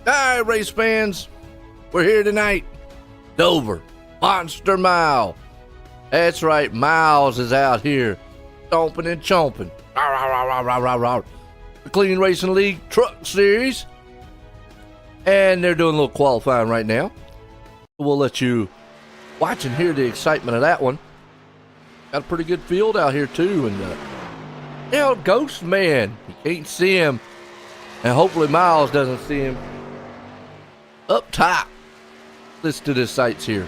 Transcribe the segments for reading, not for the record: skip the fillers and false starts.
Hi, race fans. We're here tonight. Dover Monster Mile. That's right, Miles is out here stomping and chomping. The Clean Racing League Truck Series. And they're doing a little qualifying right now. We'll let you watch and hear the excitement of that one. Got a pretty good field out here, too. And, Ghost Man. You can't see him. And hopefully Miles doesn't see him. Up top. Let's do the sights here.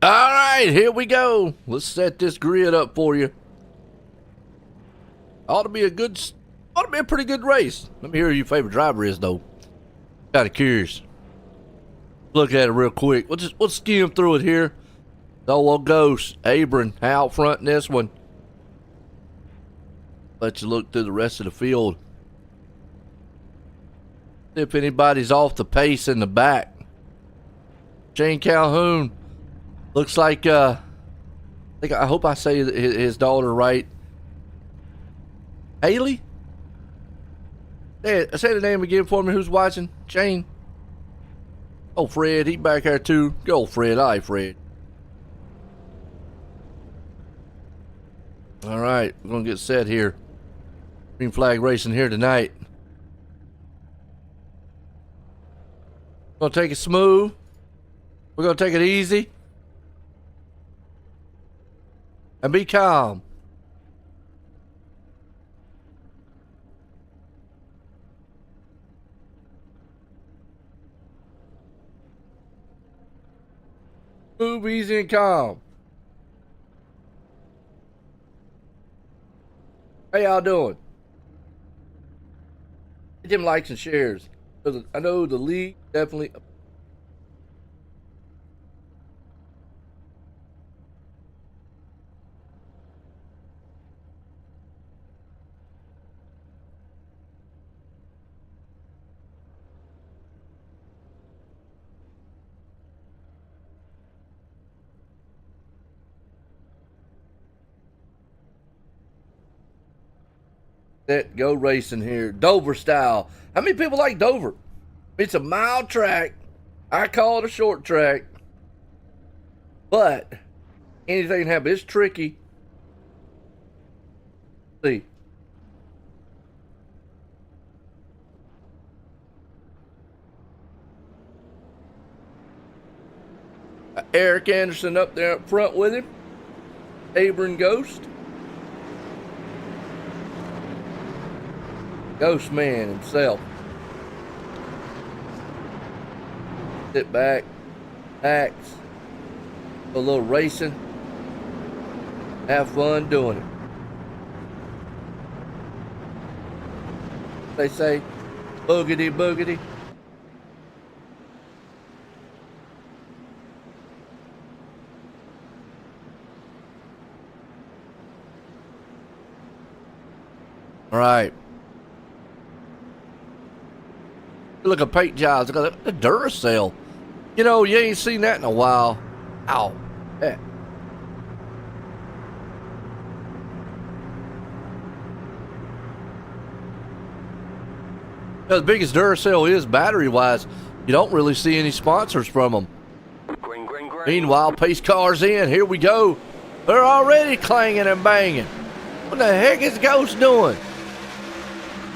All right, here we go. Let's set this grid up for you. Ought to be a pretty good race. Let me hear who your favorite driver is, though. Kind of curious. Look at it real quick. We'll skim through it here. Old Ghost, Abram, out front in this one. Let you look through the rest of the field. See if anybody's off the pace in the back. Shane Calhoun. Looks like, I hope I say his daughter right. Haley? Say the name again for me. Who's watching? Shane? Oh, Fred. He back there, too. Go, Fred. All right, Fred. All right. We're going to get set here. Green flag racing here tonight. Going to take it smooth. We're going to take it easy. And be calm. Move easy and calm. How y'all doing? Hit them likes and shares. I know the league definitely. Go racing here. Dover style. How many people like Dover? It's a mile track. I call it a short track. But anything can happen. It's tricky. Let's see. Eric Anderson up there up front with him. Abram Ghost. Ghost Man himself. Sit back, relax, a little racing, have fun doing it. They say, boogity boogity. All right. Look at paint jobs. Look at the Duracell. You know, you ain't seen that in a while. Ow. Yeah. As big as Duracell is battery-wise, you don't really see any sponsors from them. Green. Meanwhile, pace cars in. Here we go. They're already clanging and banging. What the heck is Ghost doing?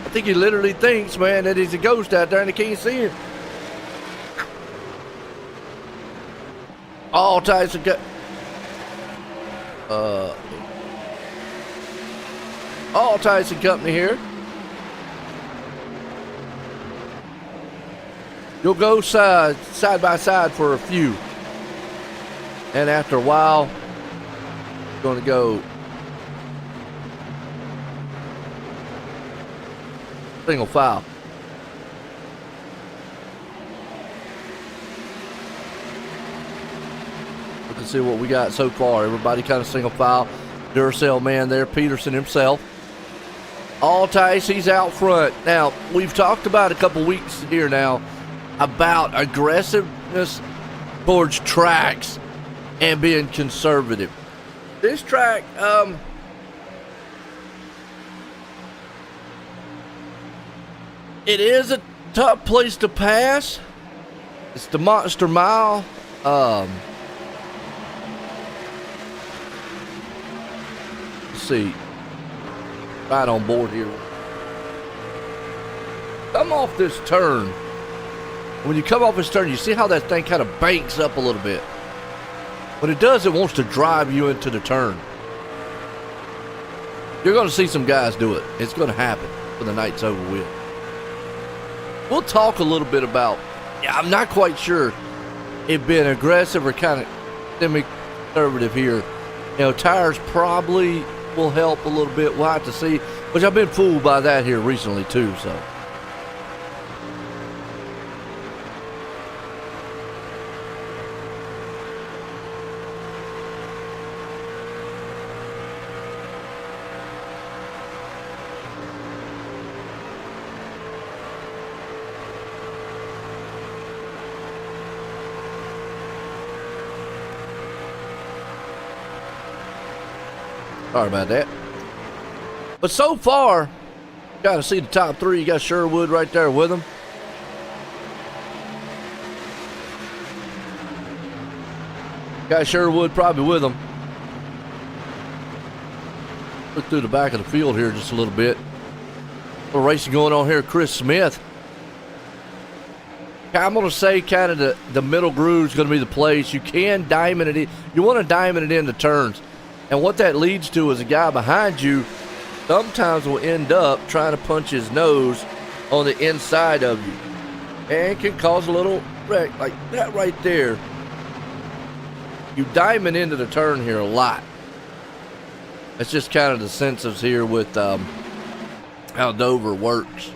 I think he literally thinks, man, that he's a ghost out there and he can't see him. All types of All Tyson Company here. You'll go side by side for a few. And after a while, you're going to go single file. We can see what we got so far. Everybody kind of single file. Duracell man there, Peterson himself. All Tice, he's out front. Now, we've talked about a couple weeks here now about aggressiveness towards tracks and being conservative. This track, it is a tough place to pass. It's the Monster Mile. Let's see. Right on board here. Come off this turn. When you come off this turn, you see how that thing kind of banks up a little bit. When it does, it wants to drive you into the turn. You're going to see some guys do it. It's going to happen when the night's over with. We'll talk a little bit about, I'm not quite sure if being aggressive or kind of semi-conservative here. You know, tires probably will help a little bit. We'll have to see. Which I've been fooled by that here recently too, so. Sorry about that. But so far, got to see the top three. You got Sherwood right there with them. Got Sherwood probably with them. Look through the back of the field here just a little bit. A little racing going on here. Chris Smith. I'm going to say kind of the middle groove is going to be the place. You can diamond it in. You want to diamond it into turns. And what that leads to is a guy behind you sometimes will end up trying to punch his nose on the inside of you. And can cause a little wreck like that right there. You diamond into the turn here a lot. That's just kind of the senses here with how Dover works.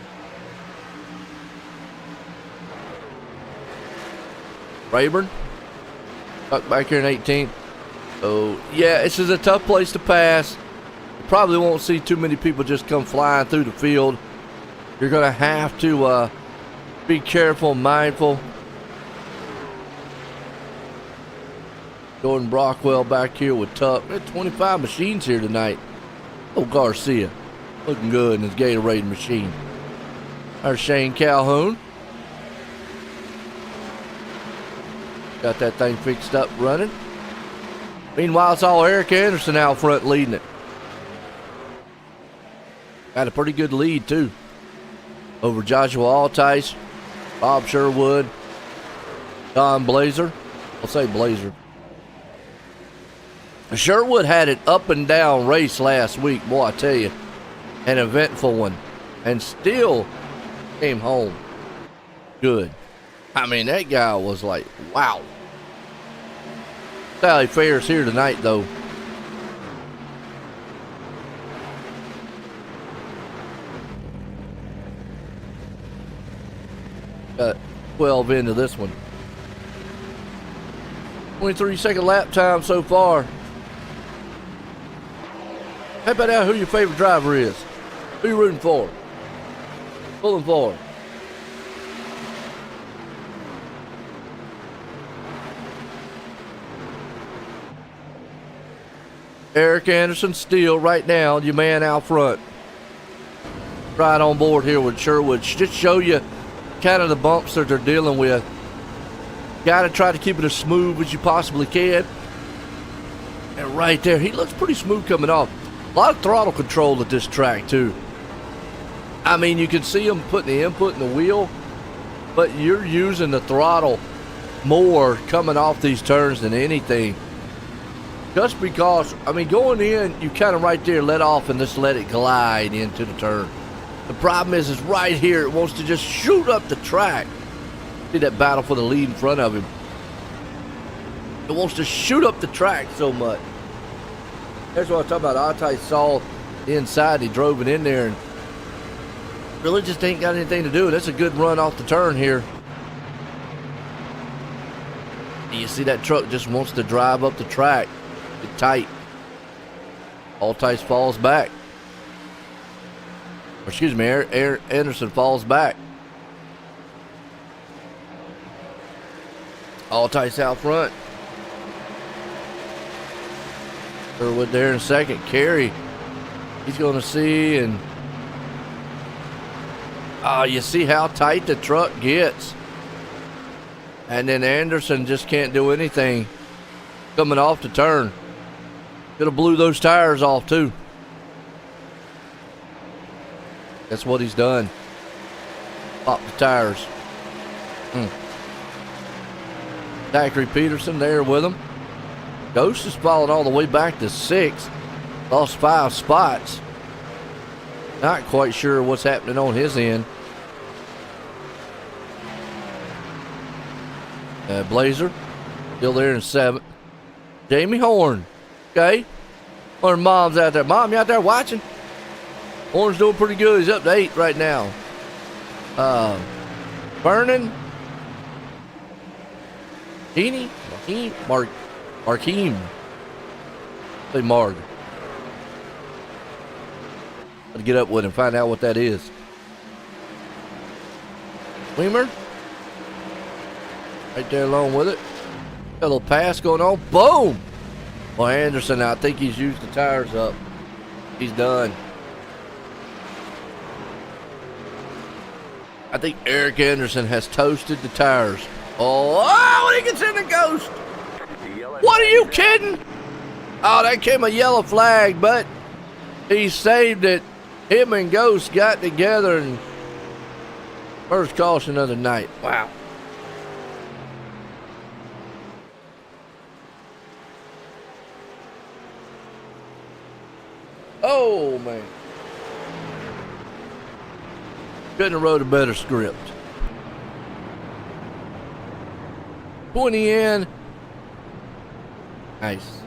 Rayburn, tucked back here in 18th. So, yeah, this is a tough place to pass. You probably won't see too many people just come flying through the field. You're going to have to be careful and mindful. Jordan Brockwell back here with Tuck. We had 25 machines here tonight. Oh, Garcia looking good in his Gatorade machine. There's Shane Calhoun. Got that thing fixed up running. Meanwhile, it's all Eric Anderson out front leading it. Got a pretty good lead, too. Over Joshua Altice, Bob Sherwood, Don Blazer. I'll say Blazer. Sherwood had an up and down race last week, boy, I tell you. An eventful one. And still came home good. I mean, that guy was like, wow. That's how he fares here tonight, though. Got 12 into this one. 23-second lap time so far. How about out who your favorite driver is? Who you rooting for? Pulling for. Eric Anderson still right now, your man out front. Right on board here with Sherwood. Just show you kind of the bumps that they're dealing with. Got to try to keep it as smooth as you possibly can. And right there, he looks pretty smooth coming off. A lot of throttle control at this track too. I mean, you can see him putting the input in the wheel, but you're using the throttle more coming off these turns than anything. Just because, I mean, going in, you kind of right there let off and just let it glide into the turn. The problem is right here, it wants to just shoot up the track. See that battle for the lead in front of him. It wants to shoot up the track so much. That's what I'm talking about. Altai saw the inside, he drove it in there, and really just ain't got anything to do. That's a good run off the turn here. And you see that truck just wants to drive up the track. Get tight. Altice falls back. Or excuse me, Anderson falls back. Altice out front. Sherwood there in second. Carey, he's going to see, and you see how tight the truck gets. And then Anderson just can't do anything coming off the turn. Could have blew those tires off too. That's what he's done. Pop the tires. Zachary Peterson there with him. Ghost is falling all the way back to 6th. Lost 5 spots. Not quite sure what's happening on his end. Blazer still there in 7th. Jamie Horn. Okay. Or Mom's out there. Mom, you out there watching? Horn's doing pretty good. He's up to 8 right now. Vernon. Heaney. Markeem. Say Marg. Let's get up with him, find out what that is. Weimer. Right there along with it. Got a little pass going on. Boom! Well, Anderson, I think he's used the tires up. He's done. I think Eric Anderson has toasted the tires. Oh, he gets in the Ghost. What are you kidding? Oh, that came a yellow flag, but he saved it. Him and Ghost got together and first caution of the night. Wow. Oh, man. Couldn't have wrote a better script. 20 in. Nice.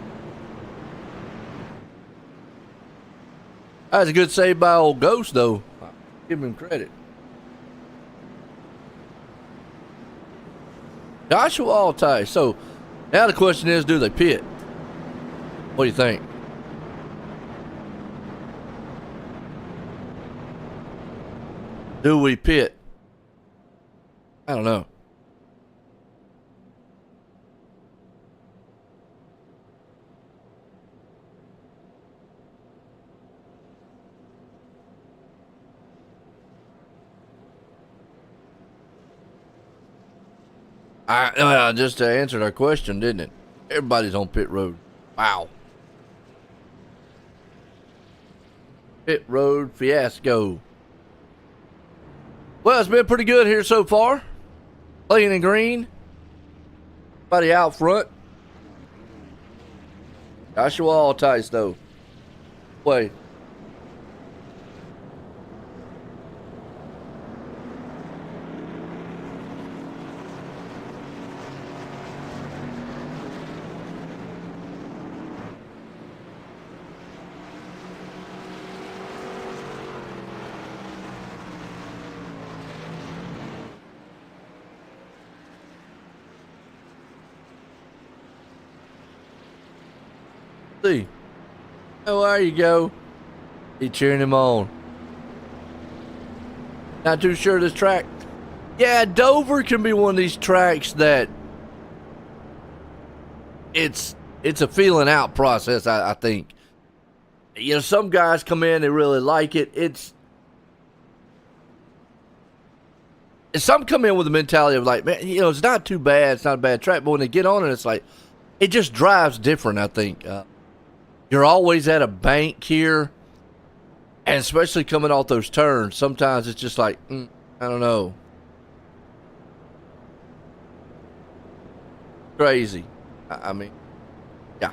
That was a good save by old Ghost, though. Give him credit. Joshua Altai. So, now the question is, do they pit? What do you think? Do we pit? I don't know. Just answered our question, didn't it? Everybody's on pit road. Wow. Pit road fiasco. Well, it's been pretty good here so far. Playing in green. Everybody out front. Joshua Altice, though. Wait. See. Oh, there you go. He cheering him on. Not too sure this track. Yeah, Dover can be one of these tracks that it's a feeling out process, I think. You know, some guys come in, they really like it. Some come in with the mentality of like, man, you know, it's not too bad, it's not a bad track, but when they get on it, it's like, it just drives different, I think. You're always at a bank here, and especially coming off those turns, sometimes it's just like, I don't know. Crazy. I mean, yeah.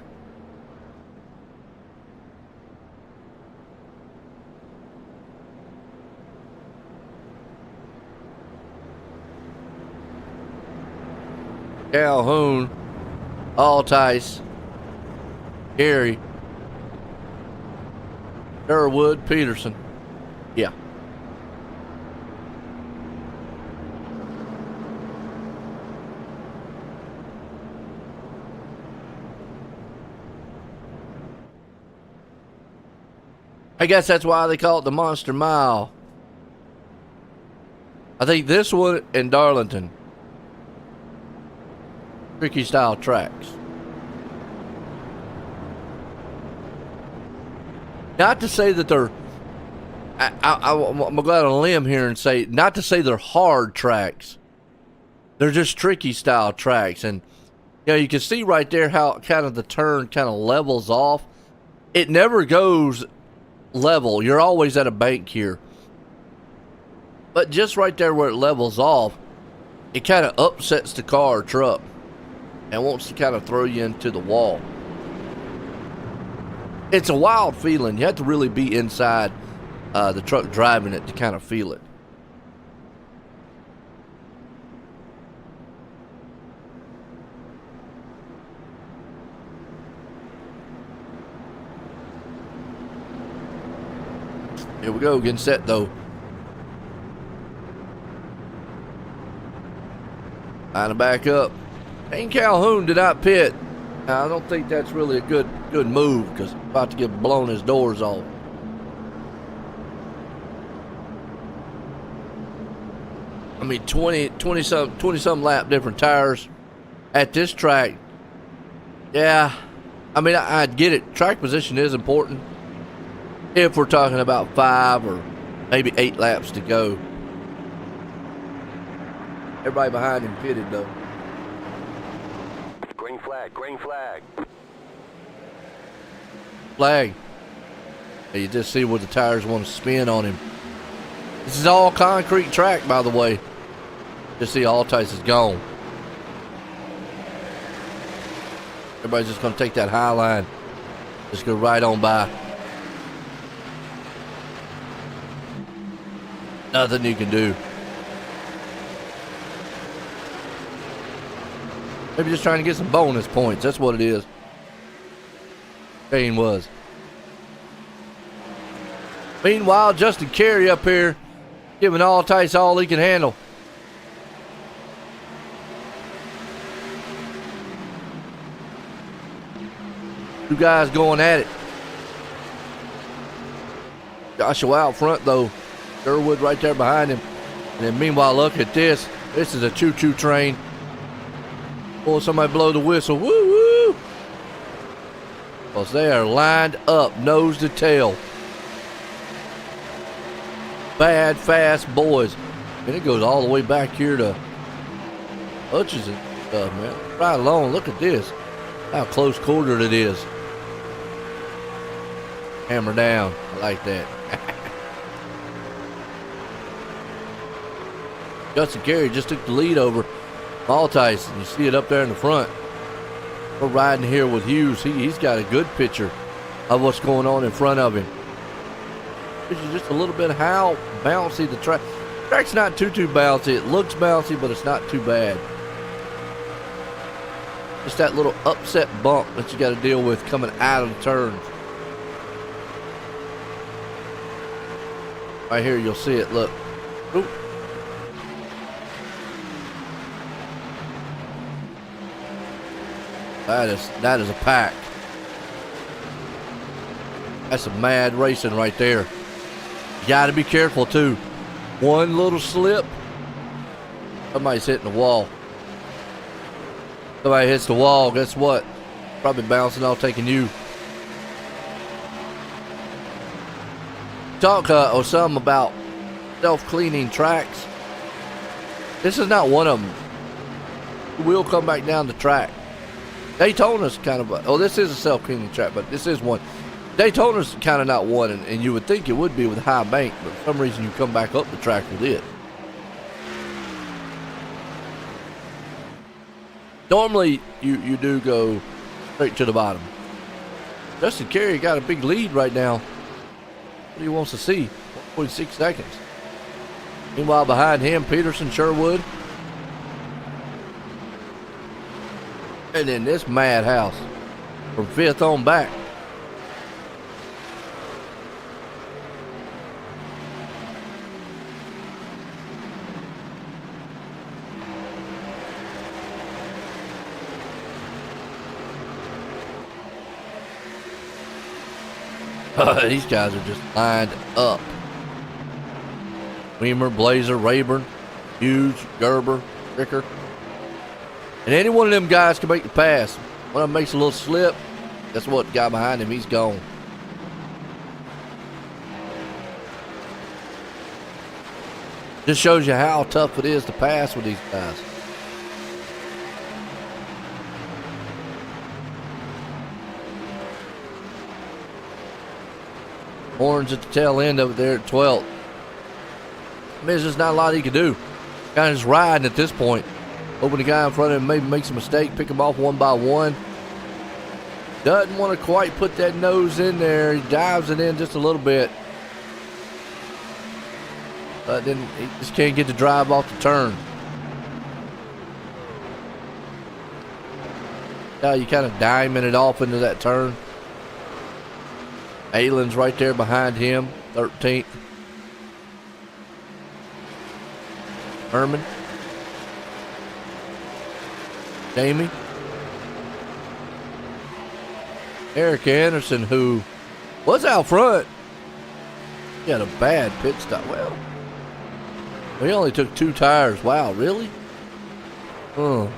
Calhoun, Altice, Gary, Sherwood, Peterson. Yeah. I guess that's why they call it the Monster Mile. I think this one in Darlington, tricky style tracks. Not to say that they're, I'm going to go out on a limb here and say, not to say they're hard tracks. They're just tricky style tracks. And, you know, you can see right there how kind of the turn kind of levels off. It never goes level. You're always at a bank here. But just right there where it levels off, it kind of upsets the car or truck and wants to kind of throw you into the wall. It's a wild feeling. You have to really be inside the truck driving it to kind of feel it. Here we go, getting set though. Line to back up. And Calhoun did not pit. Now, I don't think that's really a good move because he's about to get blown his doors off. I mean, 20 some lap different tires at this track. Yeah, I mean, I'd get it. Track position is important if we're talking about 5 or maybe 8 laps to go. Everybody behind him pitted though. Green flag, green flag. Flag. You just see where the tires want to spin on him. This is all concrete track, by the way. Just see Altice is gone. Everybody's just going to take that high line. Just go right on by. Nothing you can do. Maybe just trying to get some bonus points. That's what it is. Kane was. Meanwhile, Justin Carey up here giving Altice all he can handle. Two guys going at it. Joshua out front though. Sherwood right there behind him. And then meanwhile, look at this. This is a choo-choo train. Oh, somebody blow the whistle. Woo-woo! Because they are lined up, nose to tail. Bad, fast boys. And it goes all the way back here to Hutchins and stuff, man. Right along, look at this. How close quartered it is. Hammer down. I like that. Justin Carey just took the lead over Altice, and you see it up there in the front. We're riding here with Hughes. He's got a good picture of what's going on in front of him. This is just a little bit how bouncy the track. The track's not too bouncy. It looks bouncy, but it's not too bad. Just that little upset bump that you got to deal with coming out of the turns. Right here, you'll see it. Look. Oop. That is a pack. That's some mad racing right there. You got to be careful too. One little slip, somebody's hitting the wall. Somebody hits the wall, guess what? Probably bouncing off, taking you. Talk or some about self-cleaning tracks. This is not one of them. We'll come back down the track. Daytona's kind of oh, this is a self-cleaning track, but this is one. Daytona's kind of not one, and you would think it would be with high bank, but for some reason you come back up the track with it. Normally, you do go straight to the bottom. Justin Carey got a big lead right now. What he wants to see, 1.6 seconds. Meanwhile, behind him, Peterson, Sherwood. And then this madhouse from 5th on back. These guys are just lined up. Weimer, Blazer, Rayburn, Hughes, Gerber, Ricker. And any one of them guys can make the pass. One of them makes a little slip. That's what the guy behind him, he's gone. Just shows you how tough it is to pass with these guys. Horns at the tail end of it there at 12th. I mean, there's just not a lot he can do. Kind of just riding at this point. Hoping the guy in front of him maybe makes a mistake, pick him off one by one. Doesn't want to quite put that nose in there. He dives it in just a little bit. But then he just can't get the drive off the turn. Now you kind of diamond it off into that turn. Aylin's right there behind him, 13th. Herman. Jamie. Eric Anderson, who was out front. He had a bad pit stop. Well, he only took 2 tires. Wow, really? Him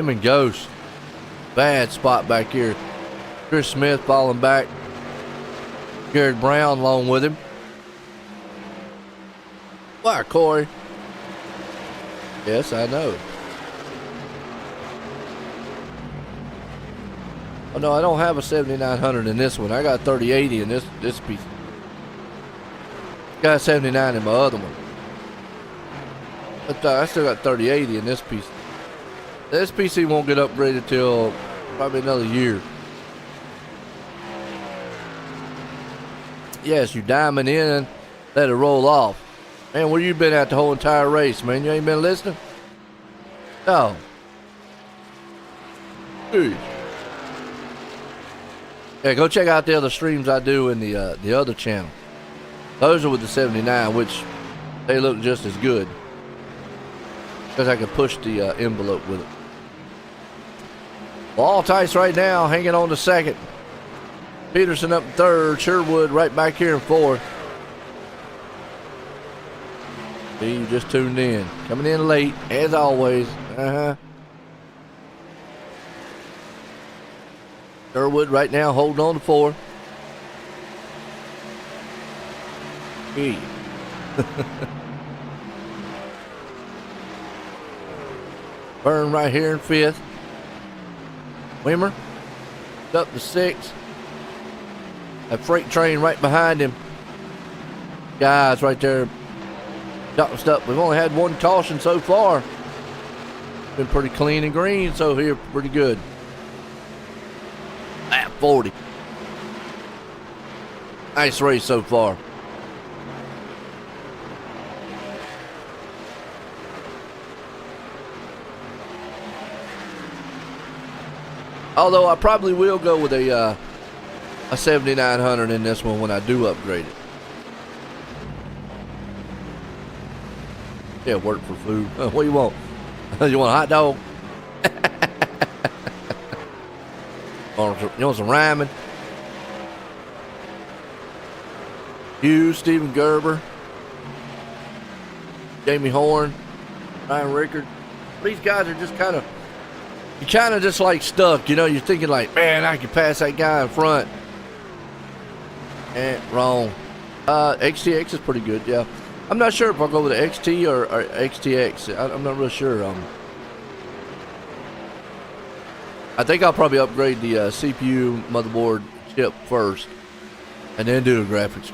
and Ghost. Bad spot back here. Chris Smith falling back. Jared Brown along with him. Why, Corey? Yes, I know. Oh, no, I don't have a 7900 in this one. I got 3080 in this piece. Got 79 in my other one. But I still got 3080 in this piece. This PC won't get upgraded till probably another year. Yes, you diamond in, let it roll off. Man, where you been at the whole entire race, man? You ain't been listening? No. Dude. Yeah, go check out the other streams I do in the other channel. Those are with the 79, which they look just as good. Because I can push the envelope with it. Well, Altice right now, hanging on to second. Peterson up in third. Sherwood right back here in fourth. See, you just tuned in. Coming in late, as always. Sherwood right now holding on to fourth. Hey. Burn right here in fifth. Weimer up to sixth. That freight train right behind him. Guys right there. Up. We've only had one caution so far. Been pretty clean and green, so here pretty good. At 40. Nice race so far. Although I probably will go with a 7900 in this one when I do upgrade it. Yeah, work for food. What do you want? You want a hot dog? You want some ramen? Hughes, Stephen Gerber, Jamie Horn, Ryan Rickard. These guys are just kind of, you kind of just like stuck. You know, you're thinking like, man, I can pass that guy in front. Wrong. XTX is pretty good, yeah. I'm not sure if I'll go with the XT or XTX. I'm not real sure. I think I'll probably upgrade the CPU motherboard chip first, and then do the graphics.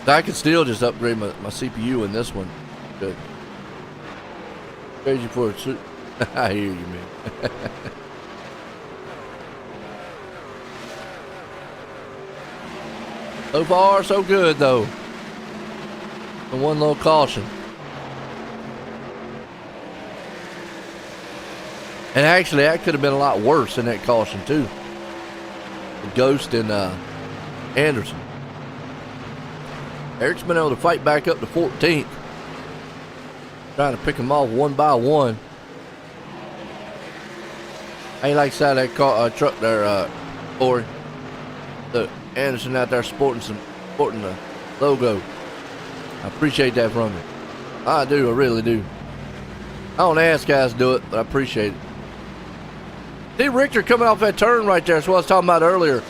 I can still just upgrade my CPU in this one. Good. Crazy for a suit. I hear you, man. So far, so good, though. And one little caution. And actually, that could have been a lot worse than that caution, too. The Ghost and Anderson. Eric's been able to fight back up to 14th. Trying to pick them off one by one. I ain't like the side of that truck there, Corey. The Anderson out there sporting the logo. I appreciate that from you. I do, I really do. I don't ask guys to do it, but I appreciate it. See Richter coming off that turn right there. That's what I was talking about earlier.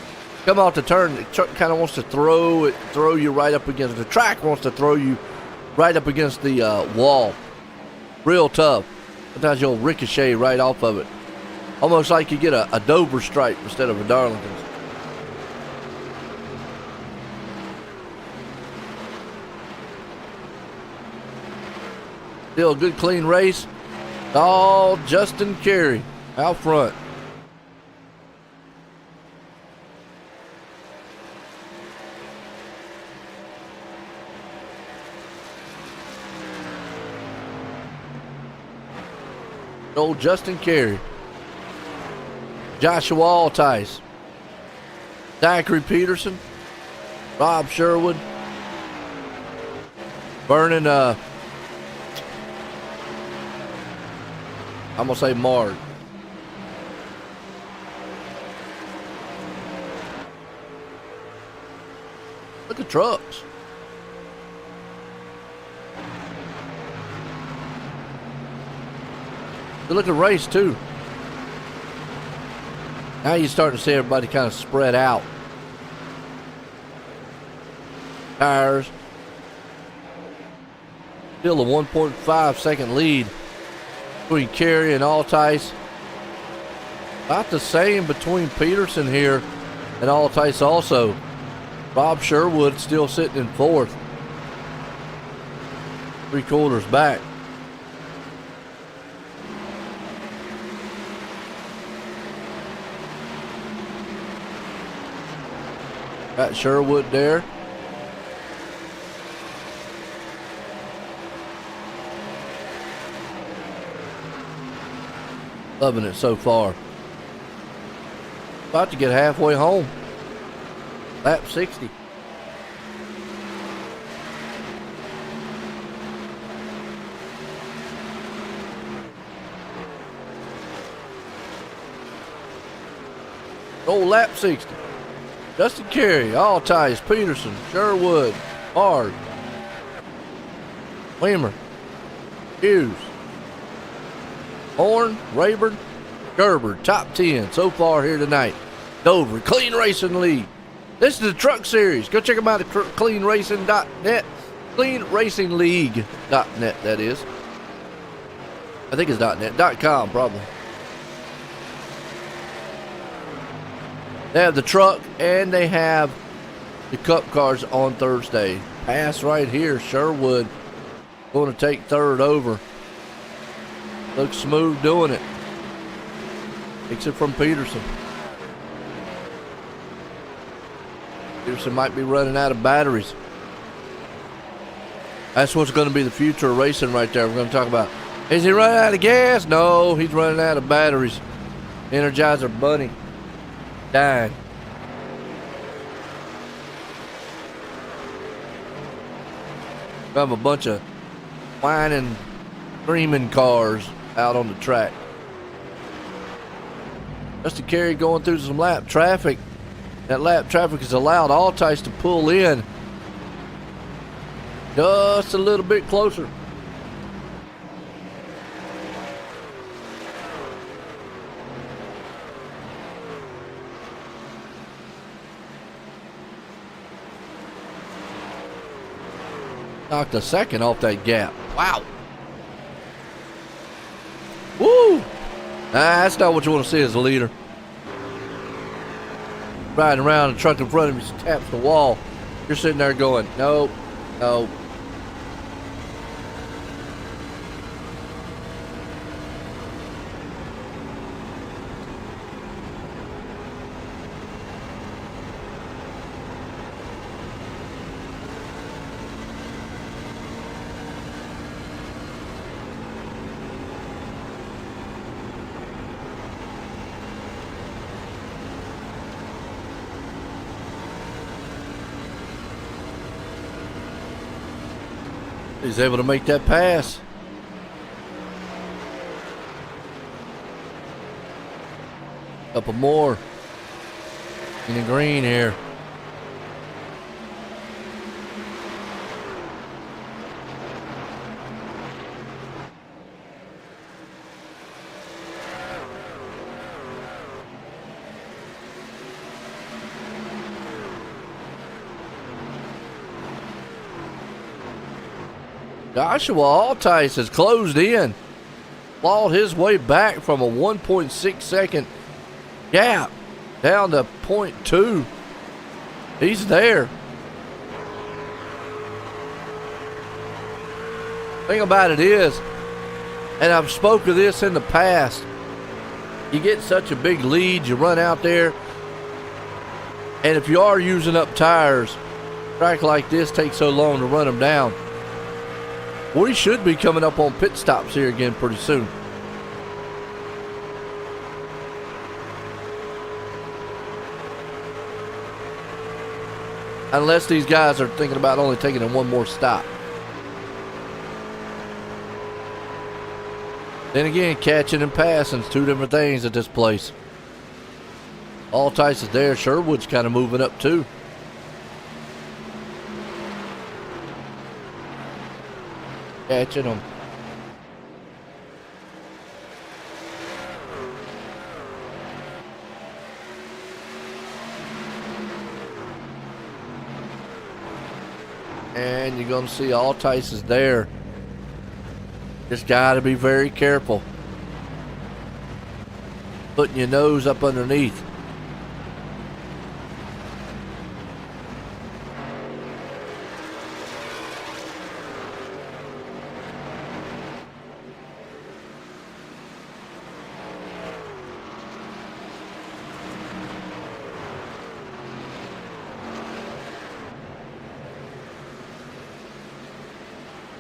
Come off the turn, the truck kind of wants to throw you right up against the track. Wants to throw you right up against the wall. Real tough. Sometimes you'll ricochet right off of it. Almost like you get a Dover stripe instead of a Darlington. Still a good clean race. All Justin Carey out front. Old Justin Carey. Joshua Altice. Zachary Peterson. Rob Sherwood. Vernon, I'm going to say Marg. Look at trucks. Good looking race too. Now you're starting to see everybody kind of spread out. Tires. Still a 1.5 second lead between Carey and Altice. About the same between Peterson here and Altice also. Bob Sherwood still sitting in fourth. 3 quarters back. Got Sherwood there. Loving it so far. About to get halfway home. Lap 60. Old lap 60. Justin Carey, Altice, Peterson, Sherwood, Marg, Weimer, Hughes, Horn, Rayburn, Gerber, top 10 so far here tonight. Dover, Clean Racing League. This is the Truck Series. Go check them out at cleanracing.net. Cleanracingleague.net, that is. I think it's .net. .com, probably. They have the truck and they have the cup cars on Thursday. Pass right here. Sherwood going to take third over. Looks smooth doing it. Takes it from Peterson. Peterson might be running out of batteries. That's what's going to be the future of racing right there. We're going to talk about, is he running out of gas? No, he's running out of batteries. Energizer Bunny. Dying. We have a bunch of whining, screaming cars out on the track. Justin Carey going through some lap traffic. That lap traffic has allowed Altice to pull in just a little bit closer. Knocked a second off that gap. Wow. Woo! That's not what you want to see as a leader. Riding around, the truck in front of you just taps the wall. You're sitting there going, nope, nope. He's able to make that pass. Couple more in the green here. Joshua Altice has closed in, clawed his way back from a 1.6 second gap down to 0.2. He's there. Thing about it is, and I've spoken of this in the past, you get such a big lead, you run out there, and if you are using up tires, a track like this takes so long to run them down. We should be coming up on pit stops here again pretty soon. Unless these guys are thinking about only taking in one more stop. Then again, catching and passing is two different things at this place. Altice is there. Sherwood's kind of moving up too. Catching them. And you're going to see Altice is there. Just got to be very careful. Putting your nose up underneath.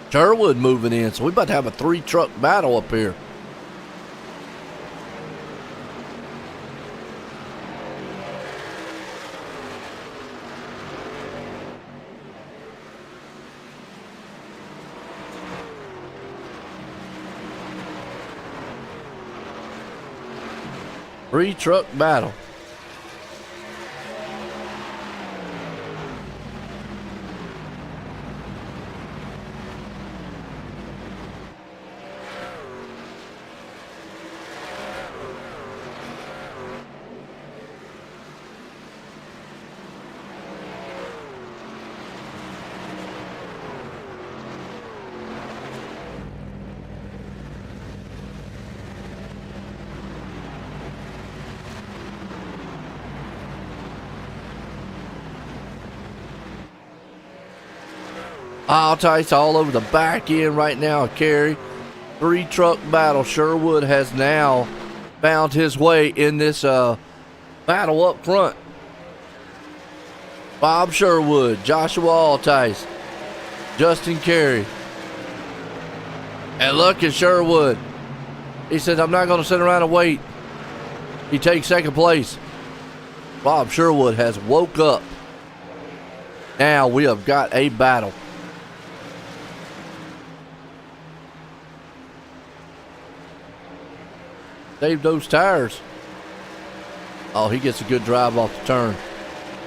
Sherwood moving in, so we about to have a 3-truck battle up here. Three-truck battle. Altice all over the back end right now. Carry 3-truck battle. Sherwood has now found his way in this battle up front. Bob Sherwood, Joshua Altice, Justin Carey, and look at Sherwood. He says, "I'm not going to sit around and wait." He takes second place. Bob Sherwood has woke up. Now we have got a battle. Save those tires. Oh, he gets a good drive off the turn.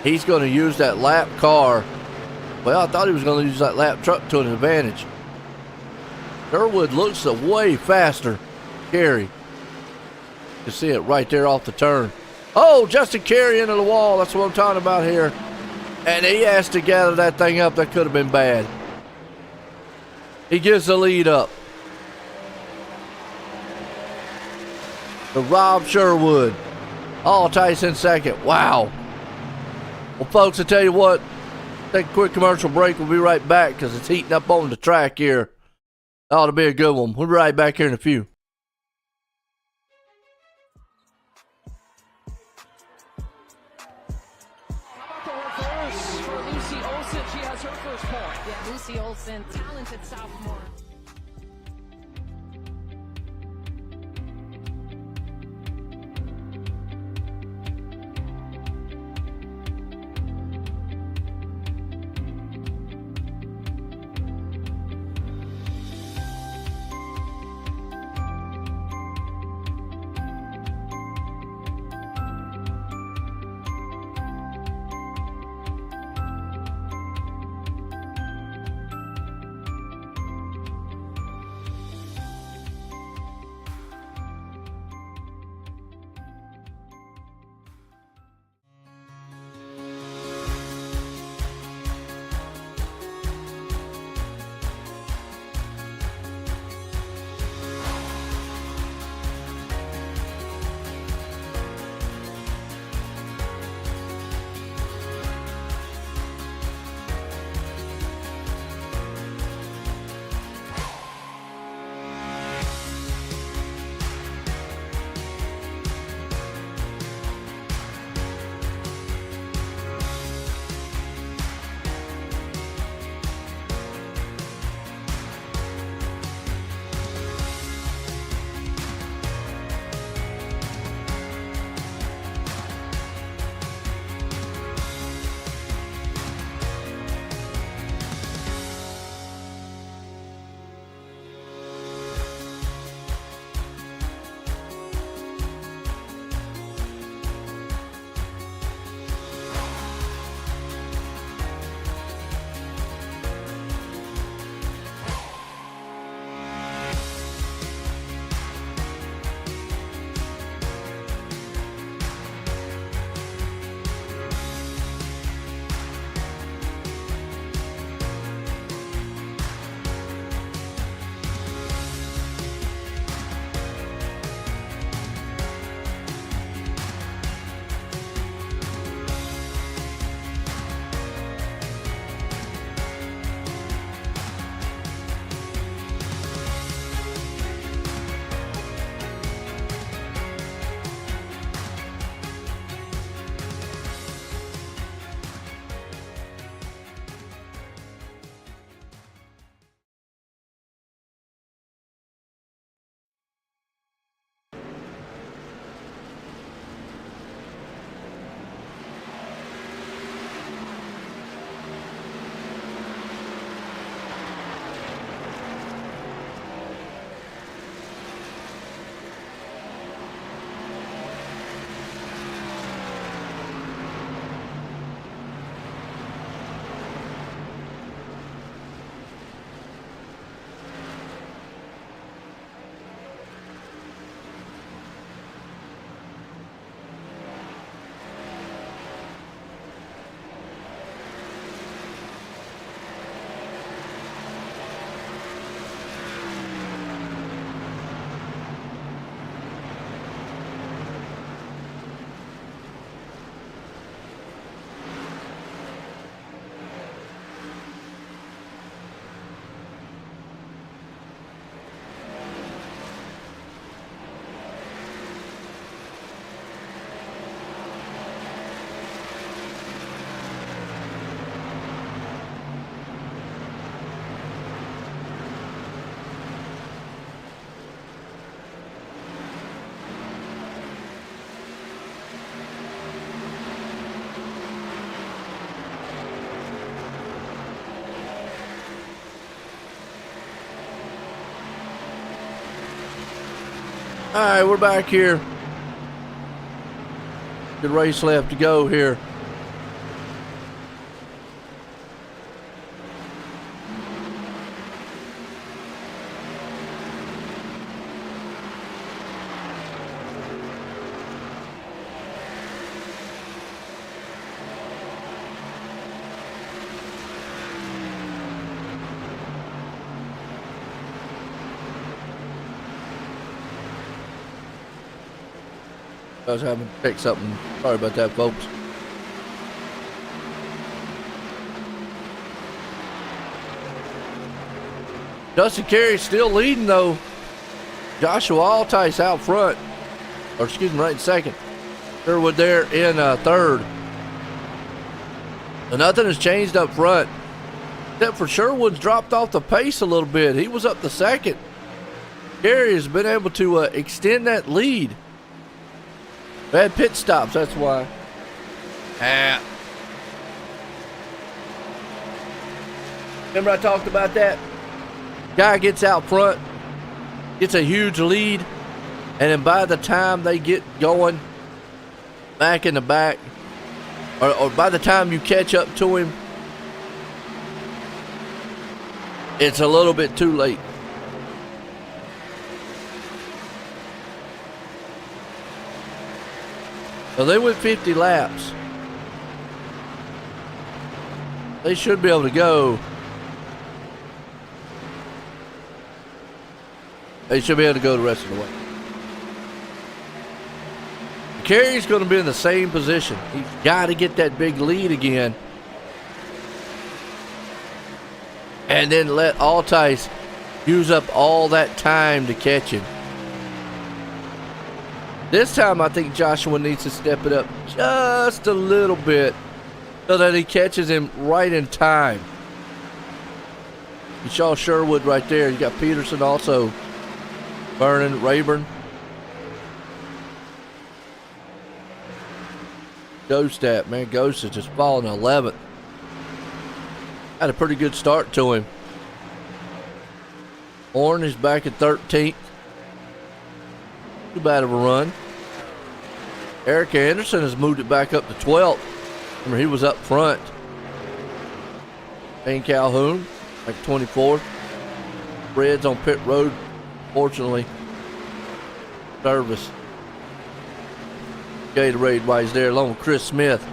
He's going to use that lap car. Well, I thought he was going to use that lap truck to an advantage. Sherwood looks way faster. Carey. You can see it right there off the turn. Oh, Justin Carey into the wall. That's what I'm talking about here. And he has to gather that thing up. That could have been bad. He gives the lead up to Rob Sherwood. Altice in second. Wow. Well, folks, I tell you what, take a quick commercial break. We'll be right back because it's heating up on the track here. That ought to be a good one. We'll be right back here in a few. For Lucy Olsen, she has her first point. Yeah, Lucy Olsen, talented sophomore. All right, we're back here. Good race left to go here. I was having to fix something. Sorry about that, folks. Dustin Carey's still leading, though. Joshua Altice out front. Or, excuse me, right in second. Sherwood there in third. So nothing has changed up front. Except for Sherwood's dropped off the pace a little bit. He was up the second. Carey has been able to extend that lead. Bad pit stops, that's why. Remember I talked about that? Guy gets out front, gets a huge lead, and then by the time they get going back in the back, or by the time you catch up to him, it's a little bit too late. So they went 50 laps. They should be able to go. They should be able to go the rest of the way. Carey's going to be in the same position. He's got to get that big lead again. And then let Altice use up all that time to catch him. This time, I think Joshua needs to step it up just a little bit so that he catches him right in time. You saw Sherwood right there. You got Peterson also. Vernon, Rayburn. Ghost at, man. Ghost is just falling 11th. Had a pretty good start to him. Horn is back at 13th. Too bad of a run. Eric Anderson has moved it back up to 12th. Remember, he was up front. Shane Calhoun, like 24th. Red's on pit road, fortunately. Service. Gatorade while he's there, along with Chris Smith.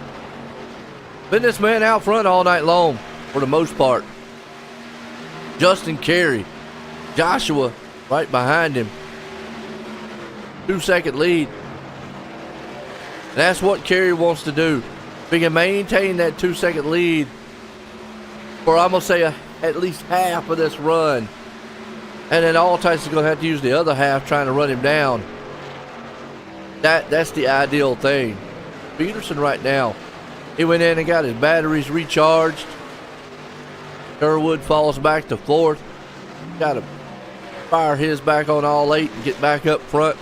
Been this man out front all night long, for the most part. Justin Carey. Joshua right behind him. 2-second lead. That's what Carey wants to do. If he can maintain that 2-second lead for, I'm going to say, at least half of this run. And then Altice is going to have to use the other half trying to run him down. That's the ideal thing. Peterson right now, he went in and got his batteries recharged. Sherwood falls back to 4th. Got to fire his back on all 8 and get back up front.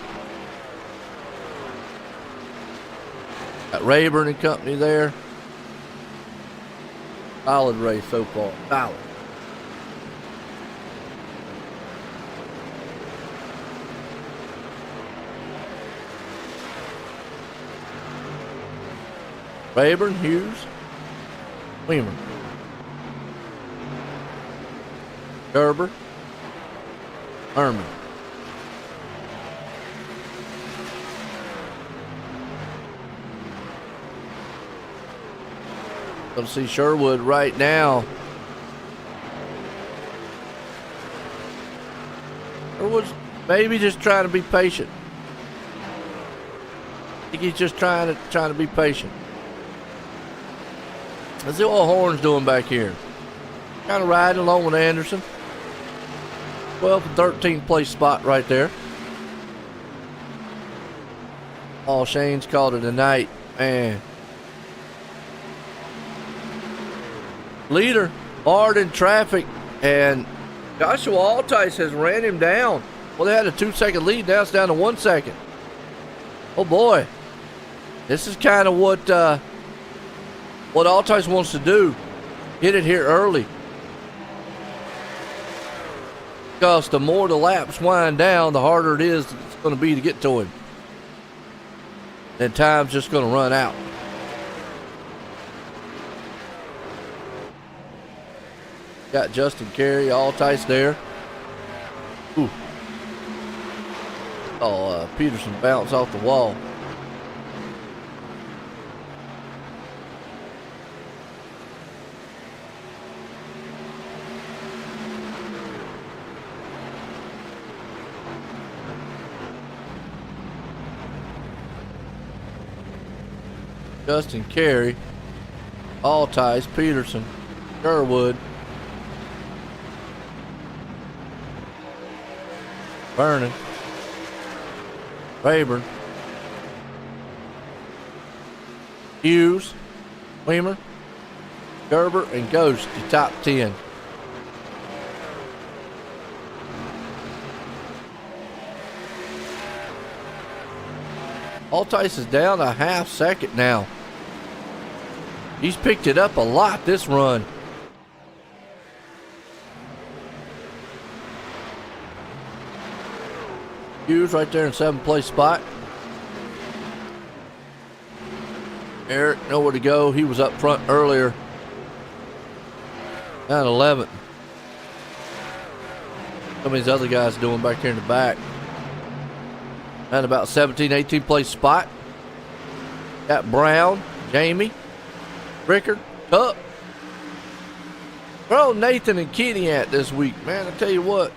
Got Rayburn and company there. Solid race so far. Solid. Rayburn, Hughes, Weimer, Gerber, Herman. Going to see Sherwood right now. Sherwood's maybe just trying to be patient. I think he's just trying to be patient. Let's see what Horn's doing back here. Kind of riding along with Anderson. 12th and 13th place spot right there. Oh, Shane's called it a night. Man. Leader, hard in traffic, and Joshua Altice has ran him down. Well, they had a 2-second lead. Now it's down to 1 second. Oh, boy. This is kind of what Altice wants to do. Get it here early. Because the more the laps wind down, the harder it is it's going to be to get to him. And time's just going to run out. Got Justin Carey, Altice there. Ooh. Oh, Peterson bounced off the wall. Justin Carey, Altice, Peterson, Sherwood, Vernon, Rayburn, Hughes, Weimer, Gerber, and Ghost, the top 10. Altice is down a half second now. He's picked it up a lot this run. Hughes right there in 7th place spot. Eric nowhere to go. He was up front earlier. Down 11th. Some of these other guys doing back here in the back. And about 17th, 18th place spot. Got Brown, Jamie, Rickard, Tuck. Bro, Nathan and Kitty at this week, man. I tell you what.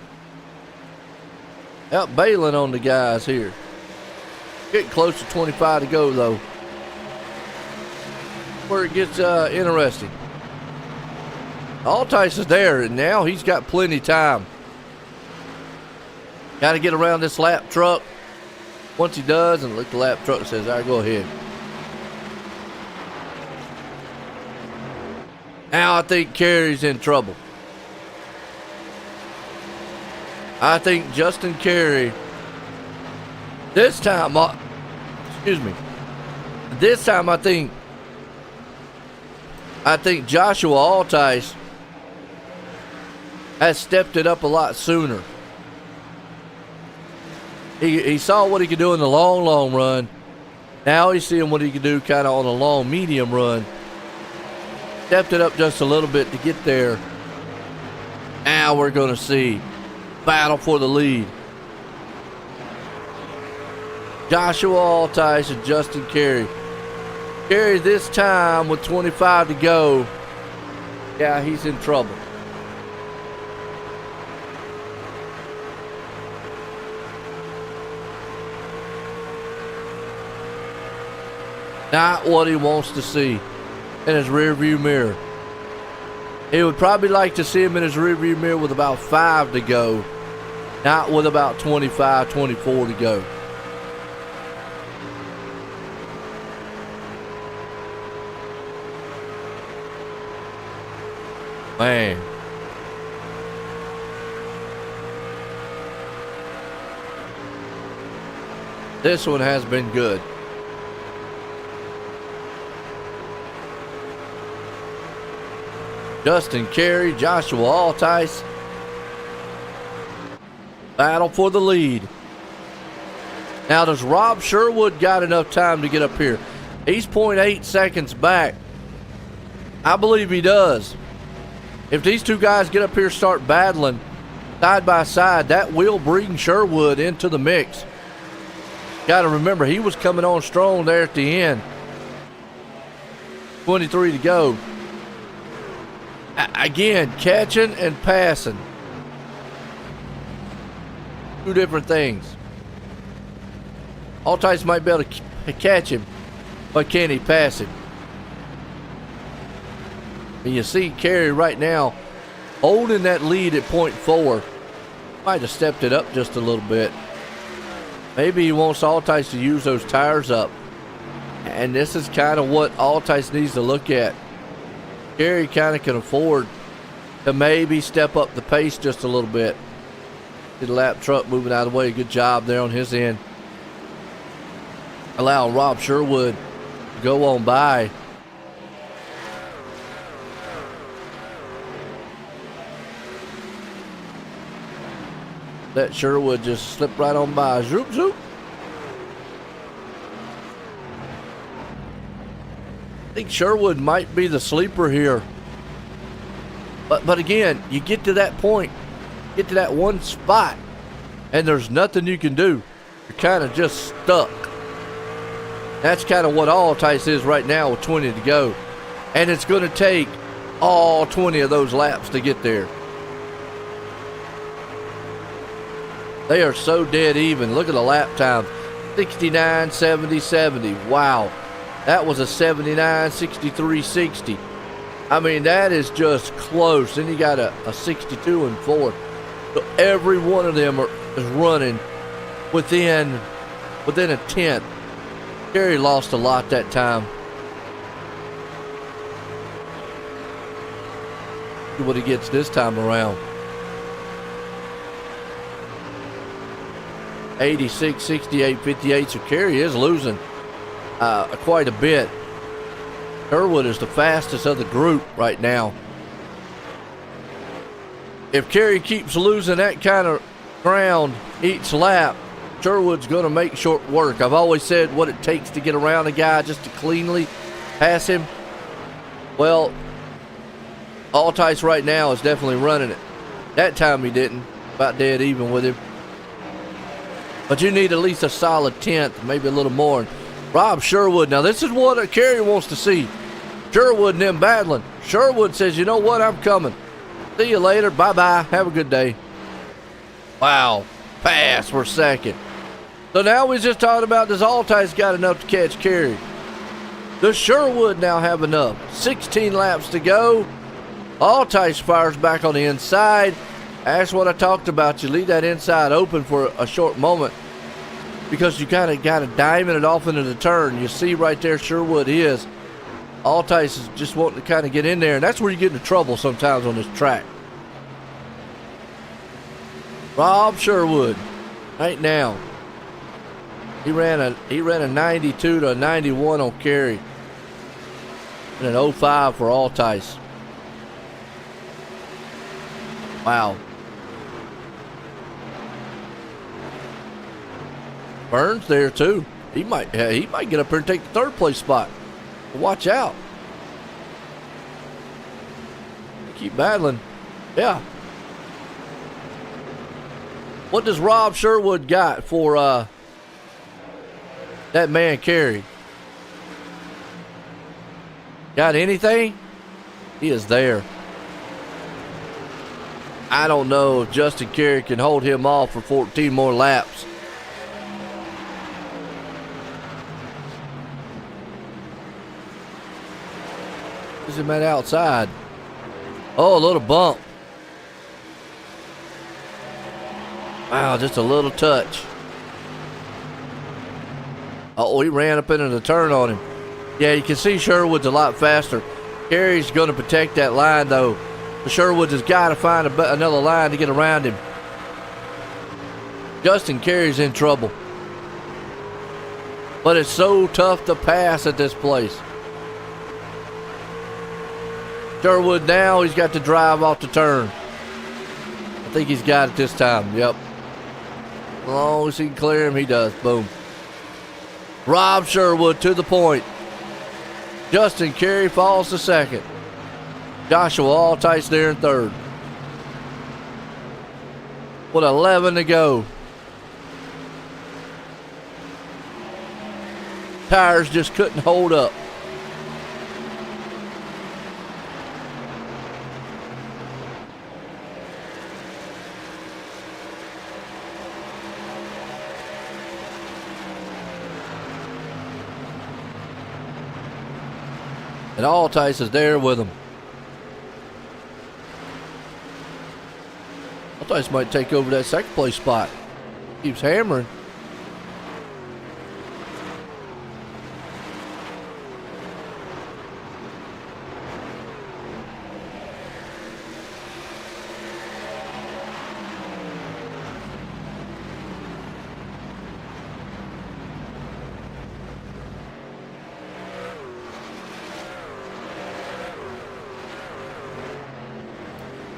Out bailing on the guys here. Getting close to 25 to go, though. Where it gets interesting. Altice is there, and now he's got plenty of time. Got to get around this lap truck. Once he does, and look, the lap truck says, all right, go ahead. Now I think Carey's in trouble. I think Justin Carey, this time, this time I think Joshua Altice has stepped it up a lot sooner. He saw what he could do in the long run. Now he's seeing what he can do kind of on a long, medium run. Stepped it up just a little bit to get there. Now we're going to see battle for the lead. Joshua Altice and Justin Carey. Carey this time with 25 to go. Yeah, he's in trouble. Not what he wants to see in his rearview mirror. He would probably like to see him in his rearview mirror with about 5 to go, not with about 25, 24 to go. Man. This one has been good. Justin Carey, Joshua Altice. Battle for the lead. Now, does Rob Sherwood got enough time to get up here? He's 0.8 seconds back. I believe he does. If these two guys get up here and start battling side by side, that will bring Sherwood into the mix. Got to remember, he was coming on strong there at the end. 23 to go. Again, catching and passing. Two different things. Altice might be able to catch him, but can he pass him? And you see Carey right now holding that lead at 0.4. Might have stepped it up just a little bit. Maybe he wants Altice to use those tires up. And this is kind of what Altice needs to look at. Carey kind of can afford to maybe step up the pace just a little bit. The lap truck moving out of the way. Good job there on his end. Allowing Rob Sherwood to go on by. Let Sherwood just slip right on by. Zoop, zoop. I think Sherwood might be the sleeper here. But again, you get to that point, get to that one spot, and there's nothing you can do. You're kind of just stuck. That's kind of what all Tice is right now with 20 to go. And it's going to take all 20 of those laps to get there. They are so dead even. Look at the lap time. 69, 70, 70. Wow. That was a 79, 63, 60. I mean, that is just close. Then you got a 62 and 4. So every one of them is running within a tenth. Kerry lost a lot that time. See what he gets this time around. 86, 68, 58. So Kerry is losing quite a bit. Sherwood is the fastest of the group right now. If Kerry keeps losing that kind of ground each lap, Sherwood's going to make short work. I've always said what it takes to get around a guy just to cleanly pass him. Well, Altice right now is definitely running it. That time he didn't. About dead even with him. But you need at least a solid tenth, maybe a little more. Rob Sherwood. Now this is what a Kerry wants to see. Sherwood and them battling. Sherwood says, you know what, I'm coming. See you later. Bye-bye. Have a good day. Wow. Pass for second. So now we just talked about, does Altice got enough to catch Kerry? Does Sherwood now have enough? 16 laps to go. Altice fires back on the inside. That's what I talked about. You leave that inside open for a short moment because you kind of got to diamond it off into the turn. You see right there, Sherwood is. Altice is just wanting to kind of get in there, and that's where you get into trouble sometimes on this track. Rob Sherwood, right now, he ran a 92 to a 91 on Kerry, and an 05 for Altice. Wow. Burns there too. He might get up here and take the third place spot. Watch out. Keep battling. Yeah. What does Rob Sherwood got for that man Kerry? Got anything? He is there. I don't know if Justin Kerry can hold him off for 14 more laps. Is him at outside? Oh, a little bump. Wow, just a little touch. Oh, he ran up into the turn on him. Yeah, you can see Sherwood's a lot faster. Kerry's going to protect that line, though. But Sherwood has got to find another line to get around him. Justin Kerry's in trouble. But it's so tough to pass at this place. Sherwood now, he's got to drive off the turn. I think he's got it this time. Yep. As long as he can clear him, he does. Boom. Rob Sherwood to the point. Justin Kerry falls to second. Joshua Altice there in third. With 11 to go. Tires just couldn't hold up. And Altice is there with him. Altice might take over that second place spot. Keeps hammering.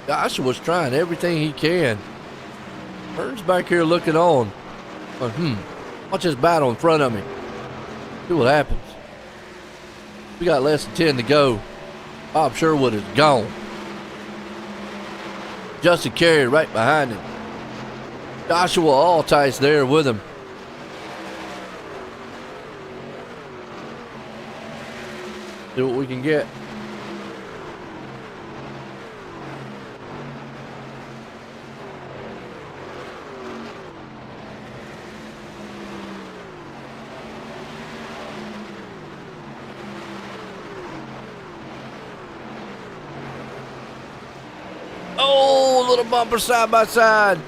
Joshua's trying everything he can. Hearn's back here looking on. Watch this battle in front of me. See what happens. We got less than 10 to go. Bob Sherwood is gone. Justin Carey right behind him. Joshua Altice there with him. See what we can get. Oh, little bumper side by side.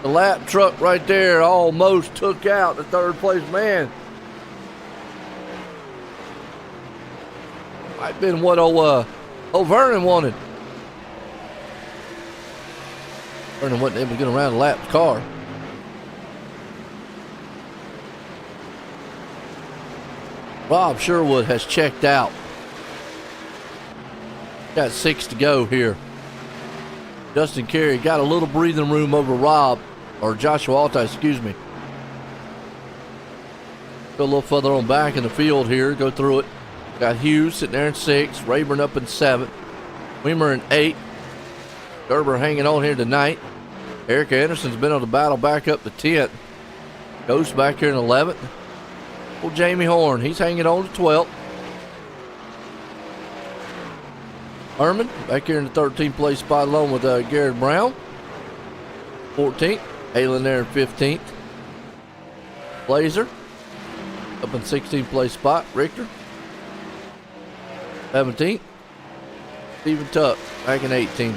The lap truck right there almost took out the third place man. Might have been what old Vernon wanted. Vernon wasn't able to get around the lap car. Bob Sherwood has checked out. Got 6 to go here. Justin Carey got a little breathing room over Joshua Altice, excuse me. Go a little further on back in the field here, go through it. Got Hughes sitting there in 6th, Rayburn up in 7th, Weimer in 8th, Gerber hanging on here tonight. Erica Anderson's been on the battle back up to 10th. Ghost back here in 11th. Well, Jamie Horn, he's hanging on to 12th. Herman back here in the 13th place spot along with Garrett Brown. 14th. Halen there in 15th. Blazer up in 16th place spot. Richter 17th. Stephen Tuck back in 18th.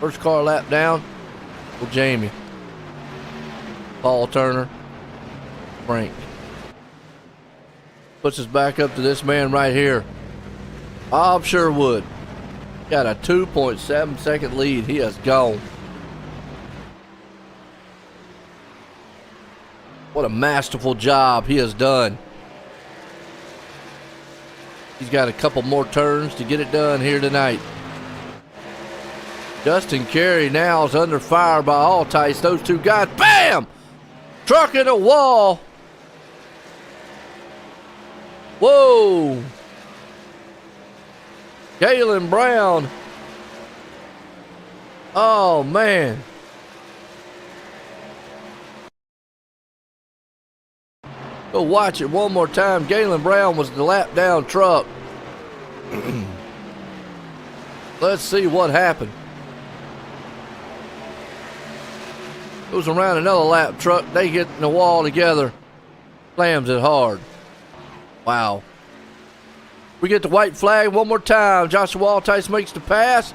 First car lap down. Well, Jamie. Paul Turner. Frank. Puts us back up to this man right here. Bob Sherwood. Got a 2.7 second lead. He has gone. What a masterful job he has done. He's got a couple more turns to get it done here tonight. Justin Carey now is under fire by Altice. Those two guys, bam! Truck in a wall. Whoa! Galen Brown. Oh, man. Go watch it one more time. Galen Brown was the lap down truck. Let's see what happened. Goes around another lap truck. They get in the wall together. Slams it hard. Wow. We get the white flag one more time. Joshua Altice makes the pass.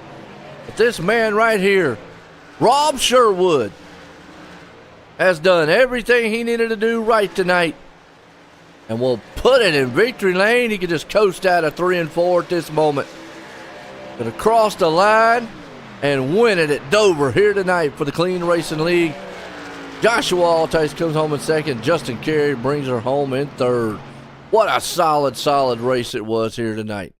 But this man right here, Rob Sherwood, has done everything he needed to do right tonight. And will put it in victory lane. He can just coast out of 3 and 4 at this moment. Gonna cross the line and win it at Dover here tonight for the Clean Racing League. Joshua Altice comes home in 2nd. Justin Carey brings her home in 3rd. What a solid race it was here tonight.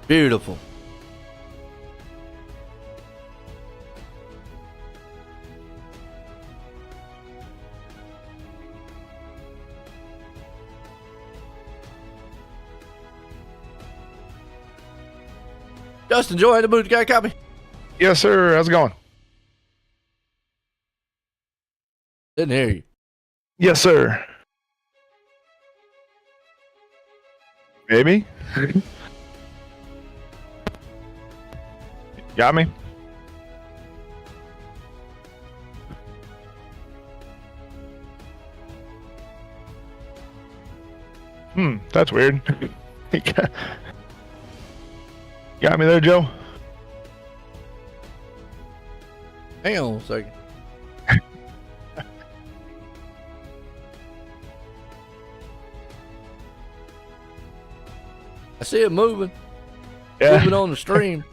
Beautiful. Justin, Joe, had the booth. Got a copy? Yes, sir. How's it going? Didn't hear you. Yes, sir. Maybe. Got me? That's weird. Got me there, Joe? Hang on a second. I see it moving. Yeah. Moving on the stream.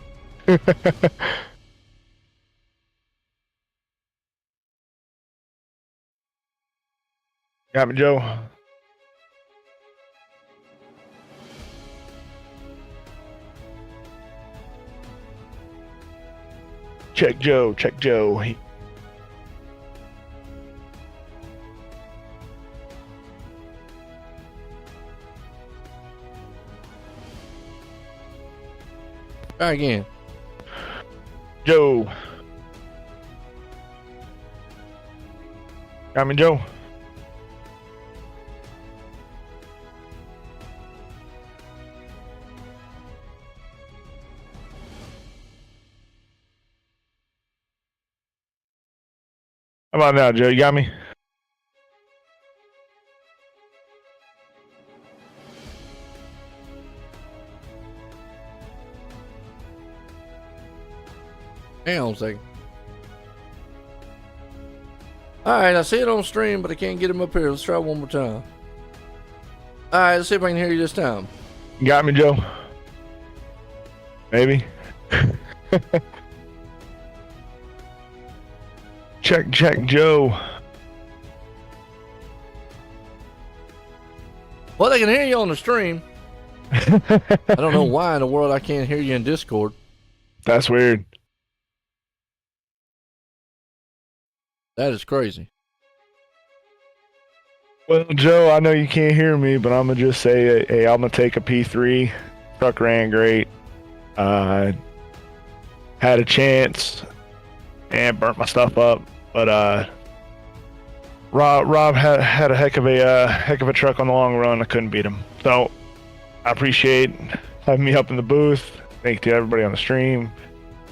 Got me, Joe? Check Joe. Check Joe. Try again. Joe. Got me, Joe. How about now, Joe? You got me? Hang on a second. Alright, I see it on stream, but I can't get him up here. Let's try one more time. Alright, let's see if I can hear you this time. You got me, Joe? Maybe. Check Joe. Well, they can hear you on the stream. I don't know why in the world I can't hear you in Discord. That's weird. That is crazy. Well, Joe, I know you can't hear me, but I'm gonna just say, hey, I'm gonna take a P3. Truck ran great. Had a chance and burnt my stuff up, but Rob had a heck of a truck on the long run. I couldn't beat him, so I appreciate having me up in the booth. Thank you to everybody on the stream,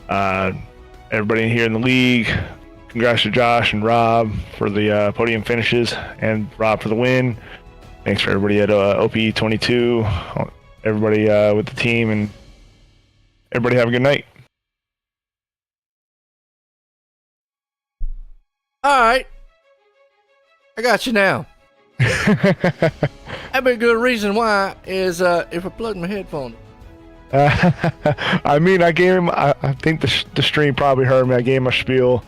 everybody here in the league. Congrats to Josh and Rob for the podium finishes, and Rob for the win. Thanks for everybody at OPE 22, everybody with the team, and everybody have a good night. All right. I got you now. That'd be a good reason why is if I plug my headphone. I mean, I gave him, I think the stream probably heard me. I gave him a spiel.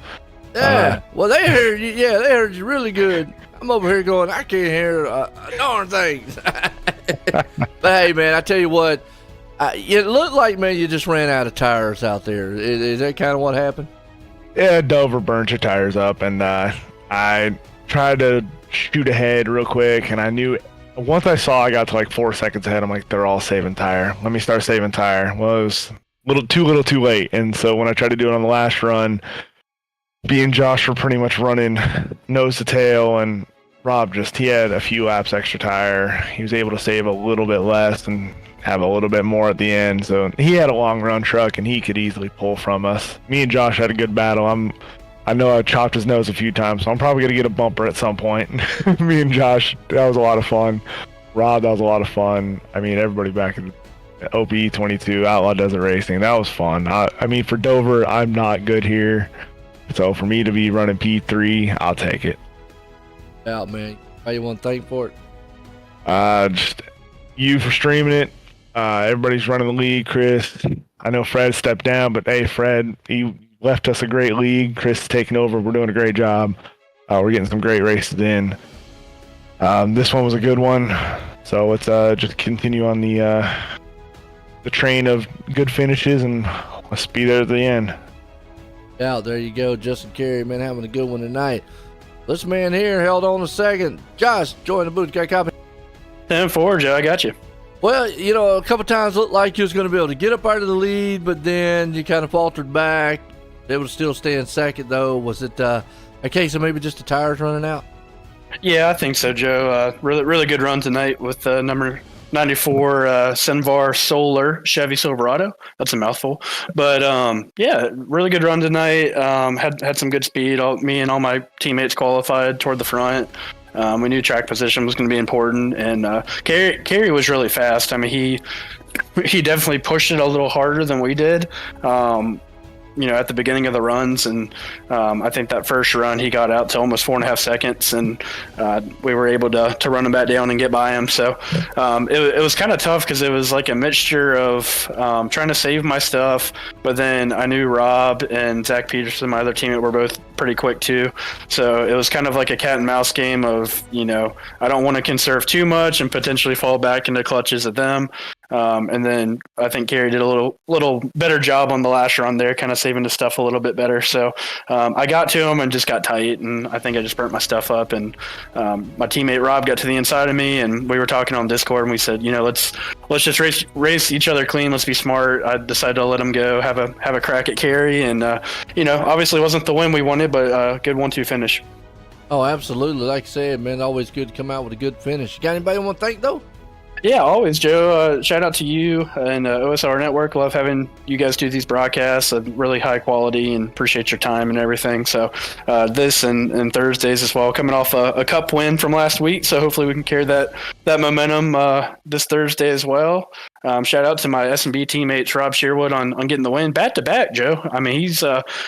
Yeah, well, they heard you. Yeah, they heard you really good. I'm over here going, I can't hear a darn thing. But hey, man, I tell you what, it looked like, man, you just ran out of tires out there. Is that kind of what happened? Yeah, Dover burnt your tires up, and I tried to shoot ahead real quick, and I knew once I saw I got to like 4 seconds ahead, I'm like, they're all saving tire. Let me start saving tire. Well, it was little too late, and so when I tried to do it on the last run, me and Josh were pretty much running nose to tail, and Rob he had a few laps extra tire. He was able to save a little bit less and have a little bit more at the end. So he had a long run truck, and he could easily pull from us. Me and Josh had a good battle. I know I chopped his nose a few times, so I'm probably going to get a bumper at some point. Me and Josh, that was a lot of fun. Rob, that was a lot of fun. I mean, everybody back in OPE 22, Outlaw Desert Racing, that was fun. I mean, for Dover, I'm not good here. So for me to be running P3, I'll take it. Out, man. How you want to thank for it? Just you for streaming it. Everybody's running the league. Chris, I know Fred stepped down, but hey, Fred, he left us a great league. Chris is taking over. We're doing a great job. We're getting some great races in. This one was a good one. So let's just continue on the train of good finishes, and let's be there at the end. Yeah, there you go. Justin Carey, man, having a good one tonight. This man here held on a second. Josh, join the booth. Got a copy? 10-4, Joe. I got you. Well, you know, a couple times looked like you was going to be able to get up out of the lead, but then you kind of faltered back. Able to still stay in second, though. Was it a case of maybe just the tires running out? Yeah, I think so, Joe. Really good run tonight with number 94 Senvar Solar Chevy Silverado. That's a mouthful, but yeah, really good run tonight. Had some good speed. Me and all my teammates qualified toward the front. We knew track position was going to be important, and Carey was really fast. I mean, he definitely pushed it a little harder than we did. At the beginning of the runs, and I think that first run he got out to almost 4.5 seconds, and we were able to run him back down and get by him. So it was kind of tough because it was like a mixture of trying to save my stuff, but then I knew Rob and Zach Peterson, my other teammate, were both pretty quick too. So it was kind of like a cat and mouse game of, I don't want to conserve too much and potentially fall back into clutches at them. And then I think Gary did a little better job on the last run there, kind of saving the stuff a little bit better. So I got to him and just got tight, and I think I just burnt my stuff up. And my teammate Rob got to the inside of me, and we were talking on Discord, and we said, let's just race each other clean. Let's be smart. I decided to let him go, have a crack at Carey, and obviously wasn't the win we wanted, but good 1-2 finish. Oh, absolutely. Like I said, man, always good to come out with a good finish. You got anybody you want to thank, though? Yeah, always, Joe. Shout out to you and OSR Network. Love having you guys do these broadcasts. Really high quality, and appreciate your time and everything. So this and Thursdays as well. Coming off a cup win from last week, so hopefully we can carry that momentum this Thursday as well. Shout out to my S&B teammates, Rob Sherwood, on getting the win back-to-back, Joe. I mean, he's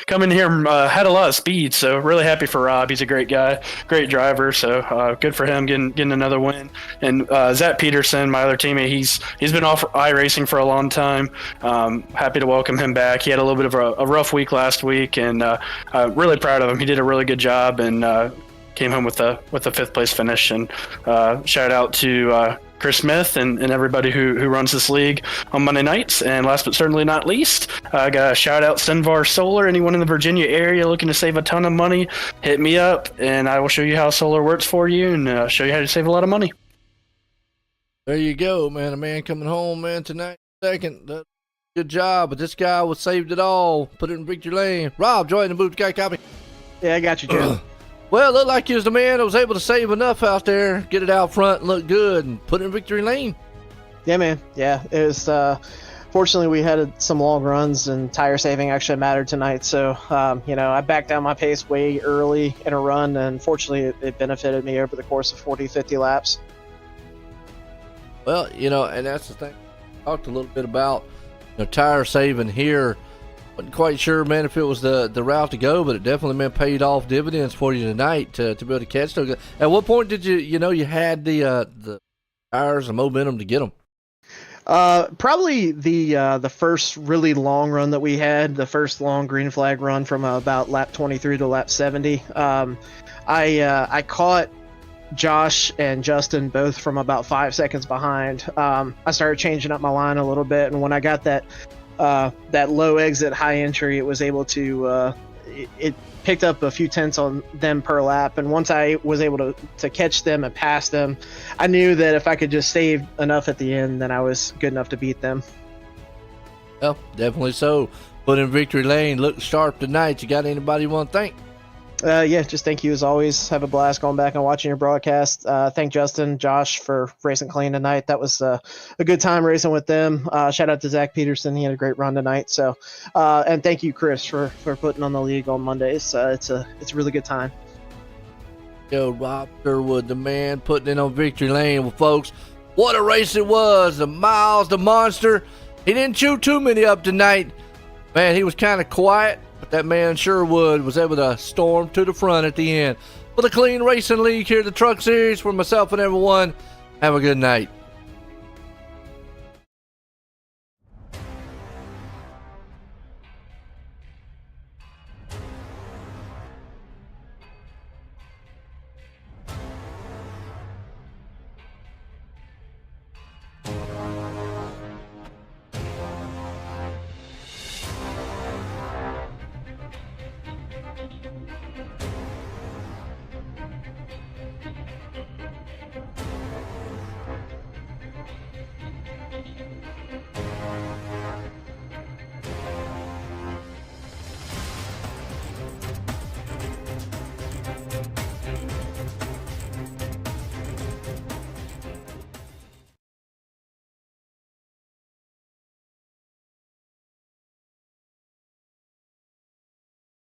coming here, had a lot of speed, so really happy for Rob. He's a great guy, great driver, so good for him getting another win. And Zach Peterson, my other teammate, he's been off iRacing for a long time. Happy to welcome him back. He had a little bit of a rough week last week, and really proud of him. He did a really good job, and came home with a 5th place finish. And shout out to Chris Smith and everybody who runs this league on Monday nights. And last but certainly not least, I got a shout out Senvar Solar. Anyone in the Virginia area looking to save a ton of money, hit me up and I will show you how solar works for you and show you how to save a lot of money. There you go, man. A man coming home, man, tonight. Second. Good job. But this guy was saved it all. Put it in victory lane. Rob, join the booth. Guy copy. Yeah, I got you, Joe. Well, it looked like he was the man that was able to save enough out there, get it out front, and look good, and put it in victory lane. Yeah, man. Yeah, it was. Fortunately, we had some long runs, and tire saving actually mattered tonight. So, I backed down my pace way early in a run, and fortunately, it benefited me over the course of 40, 50 laps. Well, and that's the thing. Talked a little bit about tire saving here. Wasn't quite sure, man, if it was the route to go, but it definitely, man, paid off dividends for you tonight to be able to catch those. At what point did you had the tires and momentum to get them? Probably the first really long run that we had, the first long green flag run from about lap 23 to lap 70. I caught Josh and Justin both from about 5 seconds behind. I started changing up my line a little bit, and when I got that low exit, high entry, it was able to it picked up a few tenths on them per lap. And once I was able to catch them and pass them, I knew that if I could just save enough at the end, then I was good enough to beat them. Well, definitely so. Put in victory lane. Look sharp tonight. You got anybody you want to thank? Yeah, just thank you as always. Have a blast going back and watching your broadcast. Thank Justin, Josh for racing clean tonight. That was a good time racing with them. Shout out to Zach Peterson. He had a great run tonight. So, and thank you, Chris, for putting on the league on Mondays. It's a really good time. Yo, Rob Sherwood, the man, putting in on victory lane. Well, folks, what a race it was. The Miles, the monster. He didn't chew too many up tonight. Man, he was kind of quiet. But that man Sherwood was able to storm to the front at the end. For the Clean Racing League here at the Truck Series, for myself and everyone, have a good night.